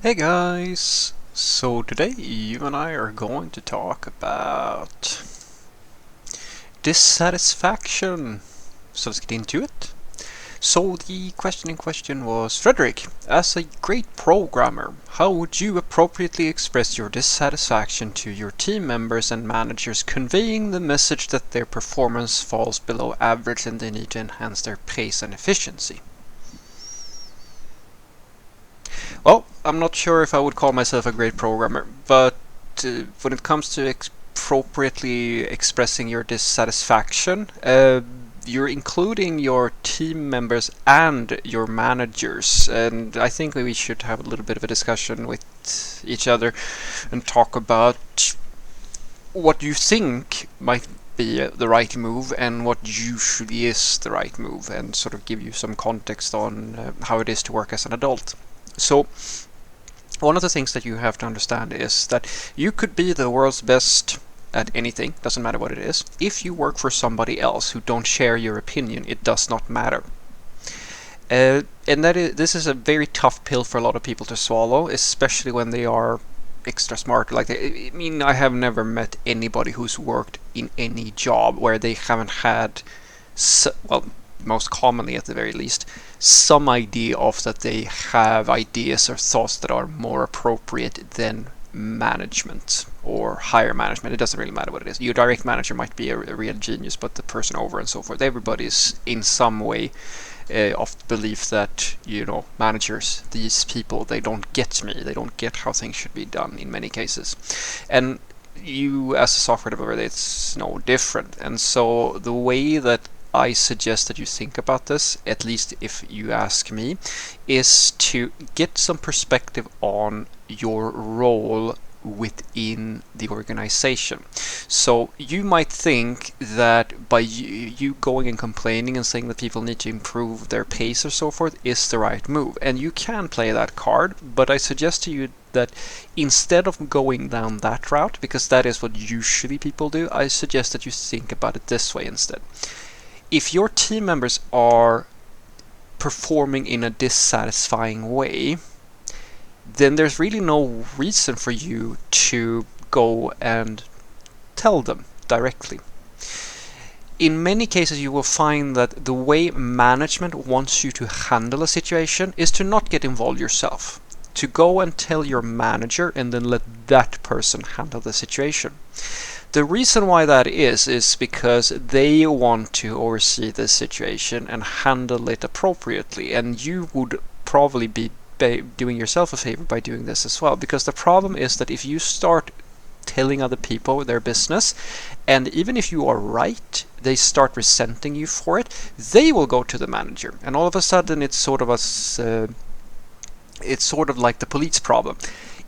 Hey guys! So today you and I are going to talk about dissatisfaction. So let's get into it. So the question in question was, Frederick, as a great programmer, how would you appropriately express your dissatisfaction to your team members and managers, conveying the message that their performance falls below average and they need to enhance their pace and efficiency? Well, I'm not sure if I would call myself a great programmer, but when it comes to appropriately expressing your dissatisfaction, you're including your team members and your managers, and I think we should have a little bit of a discussion with each other and talk about what you think might be the right move and what usually is the right move, and sort of give you some context on how it is to work as an adult. So, one of the things that you have to understand is that you could be the world's best at anything, doesn't matter what it is. If you work for somebody else who don't share your opinion, it does not matter. And this is a very tough pill for a lot of people to swallow, especially when they are extra smart. I have never met anybody who's worked in any job where they haven't had, well, most commonly at the very least, some idea of that they have ideas or thoughts that are more appropriate than management or higher management. It doesn't really matter what it is. Your direct manager might be a real genius, but the person over and so forth, everybody's in some way of the belief that, managers, these people, they don't get me. They don't get how things should be done in many cases. And you, as a software developer, it's no different. And so the way that I suggest that you think about this, at least if you ask me, is to get some perspective on your role within the organization. So you might think that by you going and complaining and saying that people need to improve their pace or so forth is the right move, and you can play that card, but I suggest to you that instead of going down that route, because that is what usually people do, I suggest that you think about it this way instead. If your team members are performing in a dissatisfying way, then there's really no reason for you to go and tell them directly. In many cases, you will find that the way management wants you to handle a situation is to not get involved yourself, to go and tell your manager and then let that person handle the situation. The reason why that is because they want to oversee the situation and handle it appropriately, and you would probably be doing yourself a favor by doing this as well, because the problem is that if you start telling other people their business, and even if you are right, they start resenting you for it, they will go to the manager, and all of a sudden it's sort of like the police problem.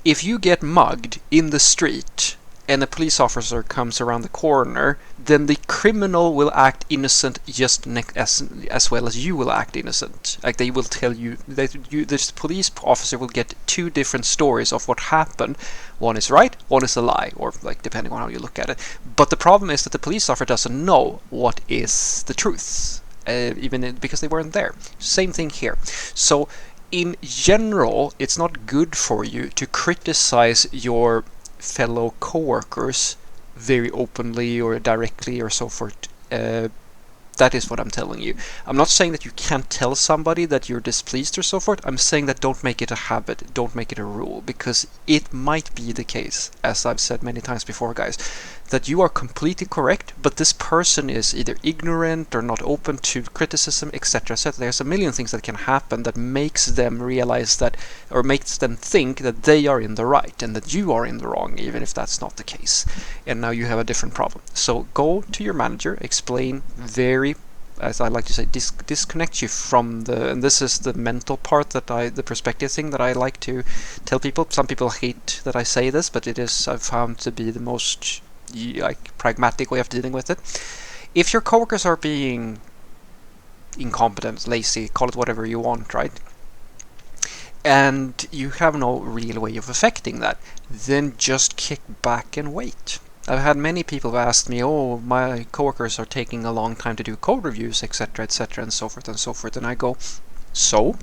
If you get mugged in the street and a police officer comes around the corner, then the criminal will act innocent just as well as you will act innocent. Like, they will tell you that this police officer will get two different stories of what happened. One is right, one is a lie, or depending on how you look at it. But the problem is that the police officer doesn't know what is the truth, because they weren't there. Same thing here. So in general, it's not good for you to criticize your fellow coworkers very openly or directly or so forth. That is what I'm telling you. I'm not saying that you can't tell somebody that you're displeased or so forth. I'm saying that don't make it a habit, don't make it a rule, because it might be the case, as I've said many times before, guys, that you are completely correct, but this person is either ignorant or not open to criticism, etc., etc. There's a million things that can happen that makes them realize that, or makes them think that they are in the right and that you are in the wrong, even if that's not the case. And now you have a different problem. So go to your manager, explain very, as I like to say, disconnect you from and this is the mental part the perspective thing that I like to tell people. Some people hate that I say this, but it is, I've found to be the most pragmatic way of dealing with it. If your coworkers are being incompetent, lazy, call it whatever you want, right? And you have no real way of affecting that, then just kick back and wait. I've had many people who asked me, oh, my coworkers are taking a long time to do code reviews, etc., etc., and so forth and so forth. And I go, so?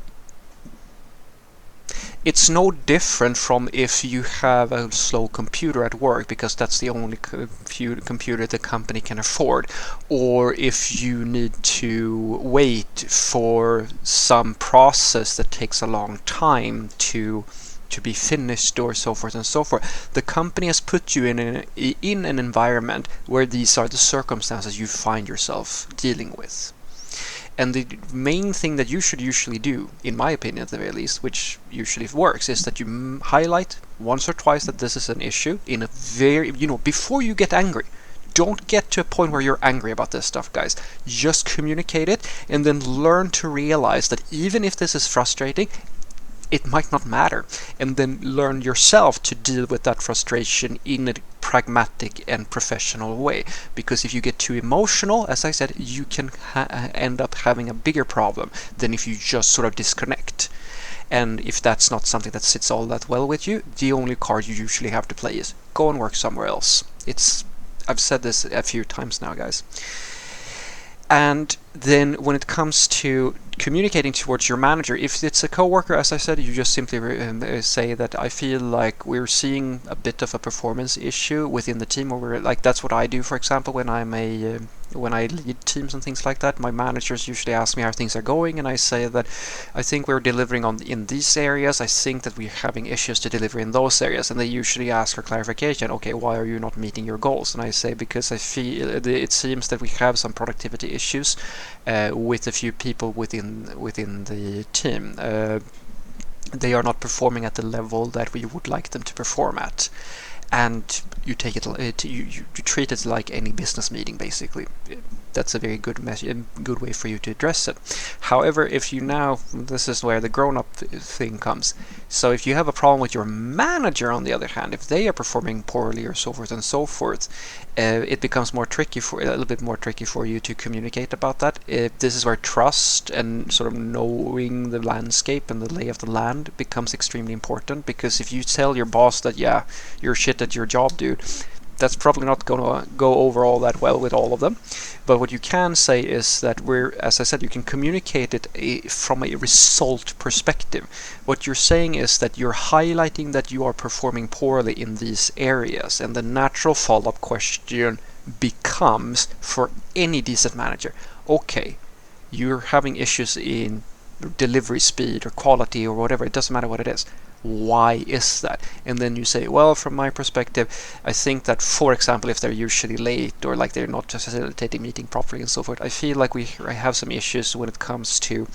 It's no different from if you have a slow computer at work because that's the only computer the company can afford, or if you need to wait for some process that takes a long time to be finished, or so forth and so forth. The company has put you in an environment where these are the circumstances you find yourself dealing with. And the main thing that you should usually do, in my opinion at the very least, which usually works, is that you highlight once or twice that this is an issue in a very, before you get angry. Don't get to a point where you're angry about this stuff, guys. Just communicate it and then learn to realize that even if this is frustrating, it might not matter, and then learn yourself to deal with that frustration in a pragmatic and professional way. Because if you get too emotional, as I said, you can end up having a bigger problem than if you just sort of disconnect. And if that's not something that sits all that well with you, the only card you usually have to play is go and work somewhere else. I've said this a few times now, guys. And then when it comes to communicating towards your manager, if it's a coworker, as I said, you just simply say that I feel like we're seeing a bit of a performance issue within the team, or that's what I do, for example, when when I lead teams and things like that. My managers usually ask me how things are going, and I say that I think we're delivering in these areas. I think that we're having issues to deliver in those areas, and they usually ask for clarification. Okay, why are you not meeting your goals? And I say because I feel it seems that we have some productivity issues with a few people within the team. They are not performing at the level that we would like them to perform at. And you take it, you treat it like any business meeting, basically. That's a very good way for you to address it. However, if you this is where the grown-up thing comes. So if you have a problem with your manager, on the other hand, if they are performing poorly or so forth and so forth, it becomes a little bit more tricky for you to communicate about that. This is where trust and sort of knowing the landscape and the lay of the land becomes extremely important. Because if you tell your boss that, yeah, you're shit at your job, dude, that's probably not going to go over all that well with all of them. But what you can say is that as I said, you can communicate it from a result perspective. What you're saying is that you're highlighting that you are performing poorly in these areas, and the natural follow-up question becomes, for any decent manager, okay, you're having issues in delivery speed or quality or whatever, it doesn't matter what it is. Why is that? And then you say, well, from my perspective, I think that, for example, if they're usually late, or like they're not facilitating meeting properly and so forth, I feel like we have some issues when it comes to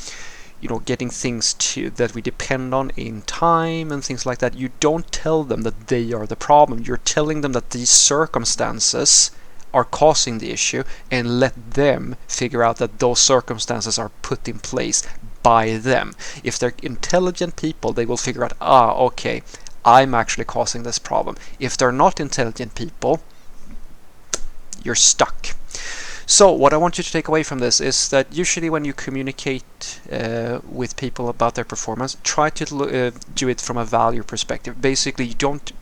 getting things that we depend on in time and things like that. You don't tell them that they are the problem. You're telling them that these circumstances are causing the issue, and let them figure out that those circumstances are put in place by them. If they're intelligent people, they will figure out, okay, I'm actually causing this problem. If they're not intelligent people, you're stuck. So what I want you to take away from this is that usually when you communicate with people about their performance, try to do it from a value perspective. Basically, you don't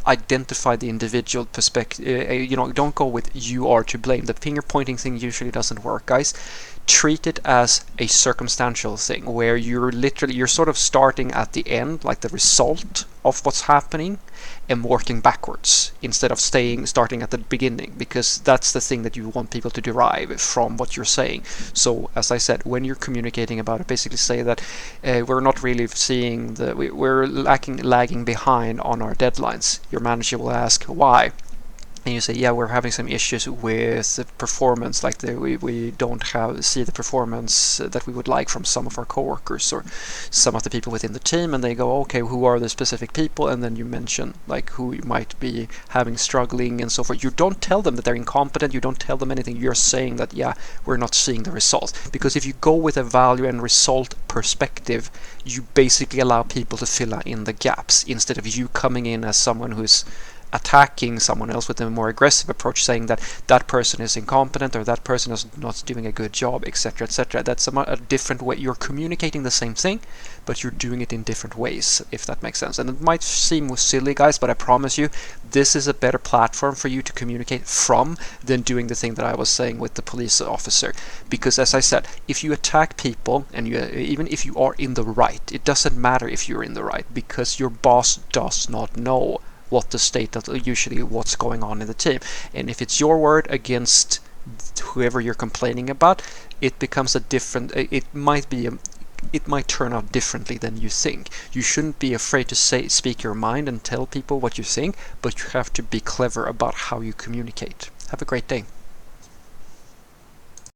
identify the individual perspective. Don't go with you are to blame. The finger pointing thing usually doesn't work, guys. Treat it as a circumstantial thing where you're sort of starting at the end, like the result of what's happening, and working backwards instead of starting at the beginning, because that's the thing that you want people to derive from what you're saying. So as I said, when you're communicating about it, basically say that we're not really seeing we're lagging behind on our deadlines. Your manager will ask why, and you say, yeah, we're having some issues with the performance, like we don't see the performance that we would like from some of our coworkers or some of the people within the team. And they go, okay, who are the specific people? And then you mention like who you might be having struggling and so forth. You don't tell them that they're incompetent. You don't tell them anything. You're saying that, yeah, we're not seeing the results. Because if you go with a value and result perspective, you basically allow people to fill in the gaps instead of you coming in as someone who's attacking someone else with a more aggressive approach, saying that that person is incompetent or that person is not doing a good job, etc., etc. That's a different way. You're communicating the same thing, but you're doing it in different ways, if that makes sense. And it might seem silly, guys, but I promise you, this is a better platform for you to communicate from than doing the thing that I was saying with the police officer. Because as I said, if you attack people, and even if you are in the right, it doesn't matter if you're in the right, because your boss does not know what the state of usually what's going on in the team. And if it's your word against whoever you're complaining about, it becomes a different, it might turn out differently than you think. You shouldn't be afraid to speak your mind and tell people what you think, but you have to be clever about how you communicate. Have a great day.